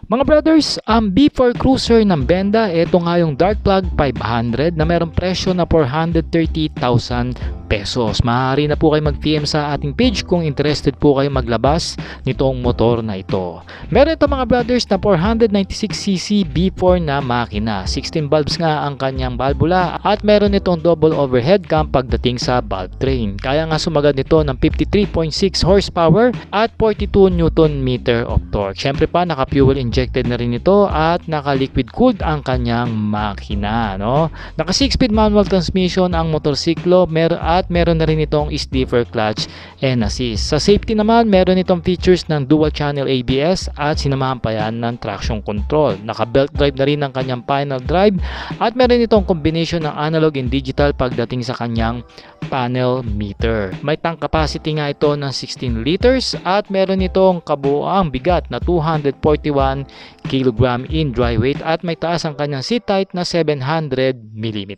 Mga brothers, ang B4 Cruiser ng Benda, ito nga yung Dark Plug 500 na merong presyo na 430,000 pesos. Maaari na po kayo mag-PM sa ating page kung interested po kayo maglabas nitong motor na ito. Meron ito mga brothers na 496cc B4 na makina. 16 valves nga ang kanyang valvula at meron itong double overhead cam pagdating sa valve train. Kaya nga sumagad nito ng 53.6 horsepower at 42 Newton meter of torque. Syempre pa naka-fuel injected na rin ito at naka-liquid cooled ang kanyang makina, no? Naka 6-speed manual transmission ang motorsiklo at meron na rin itong stiffer clutch and assist. Sa safety naman, meron itong features ng dual channel ABS at sinamahan pa yan ng traction control. Naka belt drive na rin ang kanyang final drive at meron itong combination ng analog and digital pagdating sa kanyang panel meter. May tank capacity nga ito ng 16 liters at meron itong kabuoang bigat na 241 kg in dry weight at may taas ang kanyang seat height na 700 mm.